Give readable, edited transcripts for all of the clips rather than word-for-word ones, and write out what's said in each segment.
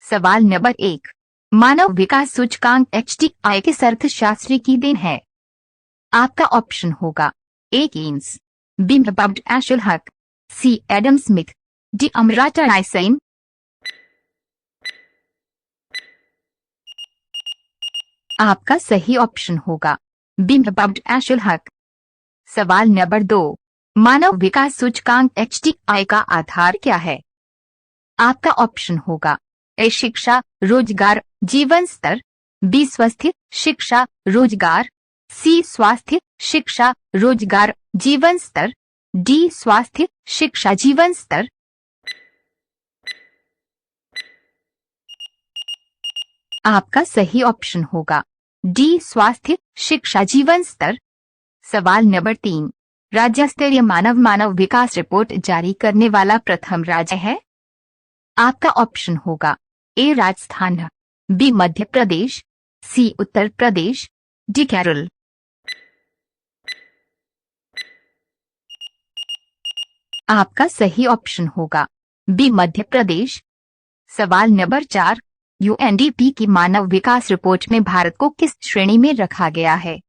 सवाल नंबर 1। मानव विकास सूचकांक HDI किस अर्थशास्त्री की देन है? आपका ऑप्शन होगा ए कीन्स, बी अब्द एशुल हक, C Adam Smith, D Amartya Sen. आपका सही ऑप्शन होगा बी अब्द एशुल हक। सवाल नंबर 2। मानव विकास सूचकांक HDI का आधार क्या है? आपका ऑप्शन होगा ए शिक्षा रोजगार जीवन स्तर, बी स्वास्थ्य शिक्षा रोजगार, सी स्वास्थ्य शिक्षा रोजगार जीवन स्तर, डी स्वास्थ्य शिक्षा जीवन स्तर। आपका सही ऑप्शन होगा डी स्वास्थ्य शिक्षा जीवन स्तर। सवाल नंबर 3। राज्य स्तरीय मानव विकास रिपोर्ट जारी करने वाला प्रथम राज्य है? आपका ऑप्शन होगा ए राजस्थान, बी मध्य प्रदेश, सी उत्तर प्रदेश, डी केरल। आपका सही ऑप्शन होगा बी मध्य प्रदेश। सवाल नंबर 4। UNDP की मानव विकास रिपोर्ट में भारत को किस श्रेणी में रखा गया है?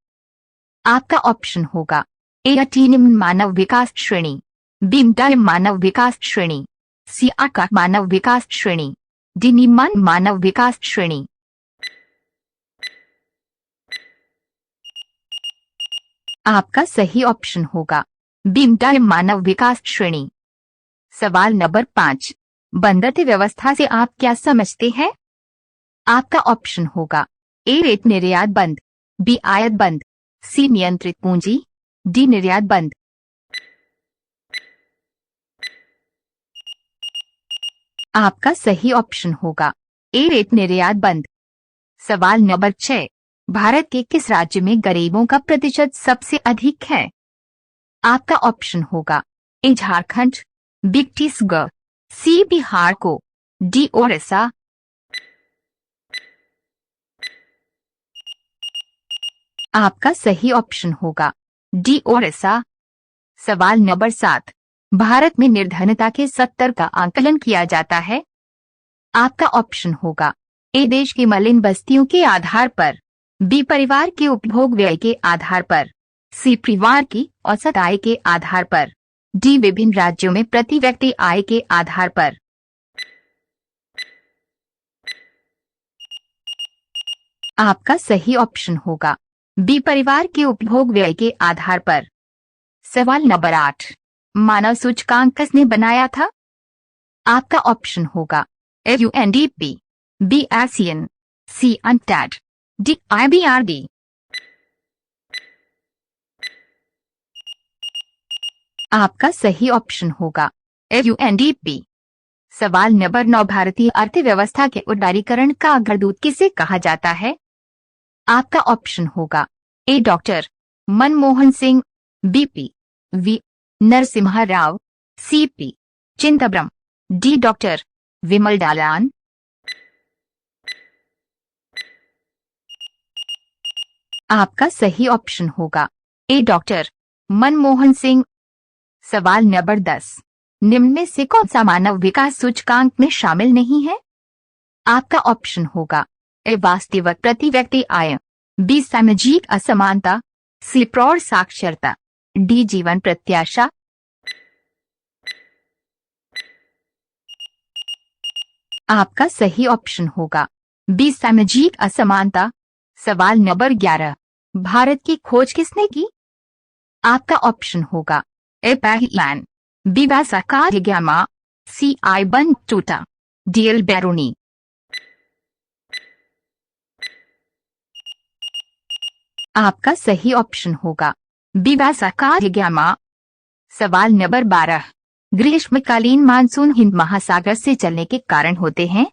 आपका ऑप्शन होगा ए निम्न मानव विकास श्रेणी, बी मध्यम मानव विकास श्रेणी, सी आकार मानव विकास श्रेणी, डी निम्न मानव विकास श्रेणी। आपका सही ऑप्शन होगा बी मध्यम मानव विकास श्रेणी। सवाल नंबर 5। बंद अर्थव्यवस्था से आप क्या समझते हैं? आपका ऑप्शन होगा ए रेट निर्यात बंद, बी आयात बंद, सी नियंत्रित पूंजी, डी निर्यात बंद। आपका सही ऑप्शन होगा ए रेट निर्यात बंद। सवाल नंबर 6। भारत के किस राज्य में गरीबों का प्रतिशत सबसे अधिक है? आपका ऑप्शन होगा ए झारखंड, बी छत्तीसगढ़, सी बिहार को, डी ओडिशा। आपका सही ऑप्शन होगा डी ओडिशा। सवाल नंबर 7। भारत में निर्धनता के 70 का आकलन किया जाता है? आपका ऑप्शन होगा ए देश की मलिन बस्तियों के आधार पर, बी परिवार के उपभोग व्यय के आधार पर, सी परिवार की औसत आय के आधार पर, डी विभिन्न राज्यों में प्रति व्यक्ति आय के आधार पर। आपका सही ऑप्शन होगा बी परिवार के उपभोग व्यय के आधार पर। सवाल नंबर 8। मानव सूचकांक किसने बनाया था? आपका ऑप्शन होगा ए UNDP, बी ASEAN, सी UNCTAD, डी IBRD। आपका सही ऑप्शन होगा ए UNDP। सवाल नंबर 9। भारतीय अर्थव्यवस्था के उदारीकरण का अग्रदूत किसे कहा जाता है? आपका ऑप्शन होगा A doctor Manmohan Singh, BP V Narasimha Rao, CP Chidambaram, D doctor Bimal Jalan. आपका सही ऑप्शन होगा ए डॉक्टर मनमोहन सिंह। सवाल नंबर 10। निम्न में से कौन सा मानव विकास सूचकांक में शामिल नहीं है? आपका ऑप्शन होगा ए वास्तविक प्रति व्यक्ति आय, बी सामाजिक असमानता, सी प्रौढ़ साक्षरता, डी जीवन प्रत्याशा। आपका सही ऑप्शन होगा बी सामाजिक असमानता। सवाल नंबर 11। भारत की खोज किसने की? आपका ऑप्शन होगा ए पैहिलैन, बी वासाकाडिगामा, सी Ibn Battuta, D L Beruni. आपका सही ऑप्शन होगा बी वासाकाडिगामा। सवाल नंबर 12। ग्रीष्मकालीन मानसून हिंद महासागर से चलने के कारण होते हैं?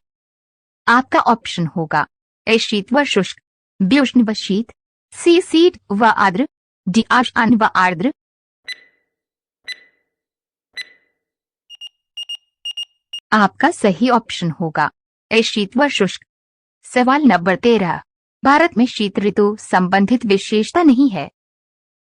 आपका ऑप्शन होगा ए शीत व शुष्क, बी उष्ण व शीत, सी शीत व आर्द्र, डी आर्द्र व आर्द्र। आपका सही ऑप्शन होगा ए शीत व शुष्क। सवाल नंबर 13। भारत में शीत ऋतु संबंधित विशेषता नहीं है?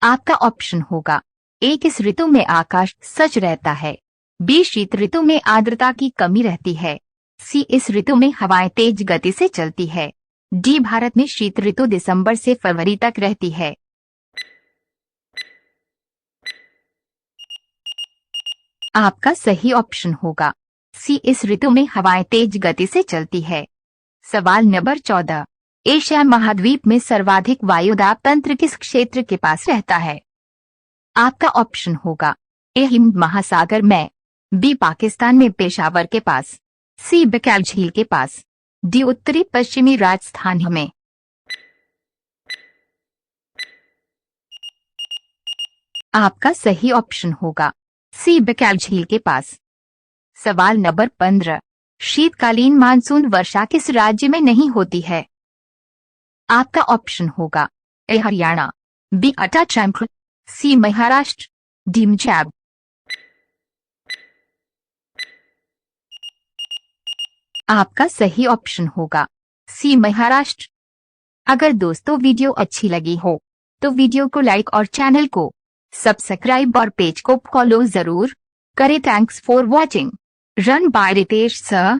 आपका ऑप्शन होगा ए किस ऋतु में आकाश सच रहता है, बी शीत ऋतु में आर्द्रता की कमी रहती है, सी इस ऋतु में हवाएं तेज गति से चलती है। डी भारत में शीत ऋतु दिसंबर से फरवरी तक रहती है। आपका सही ऑप्शन होगा सी इस ऋतु में हवाएं तेज गति से चलती है। सवाल नंबर 14। एशिया महाद्वीप में सर्वाधिक वायुदाब तंत्र किस क्षेत्र के पास रहता है? आपका ऑप्शन होगा ए हिंद महासागर में, बी पाकिस्तान में पेशावर के पास, सी बंगाल झील के पास, डी उत्तरी पश्चिमी राजस्थान में। आपका सही ऑप्शन होगा सी बंगाल झील के पास। सवाल नंबर 15। शीतकालीन मानसून वर्षा किस राज्य में नहीं होती है? आपका ऑप्शन होगा ए हरियाणा, बी उत्तराखंड, सी महाराष्ट्र, डी पंजाब। आपका सही ऑप्शन होगा सी महाराष्ट्र। अगर दोस्तों वीडियो अच्छी लगी हो तो वीडियो को लाइक और चैनल को सब्सक्राइब और पेज को फॉलो जरूर करें। Thanks for watching. Run by Ritesh sir.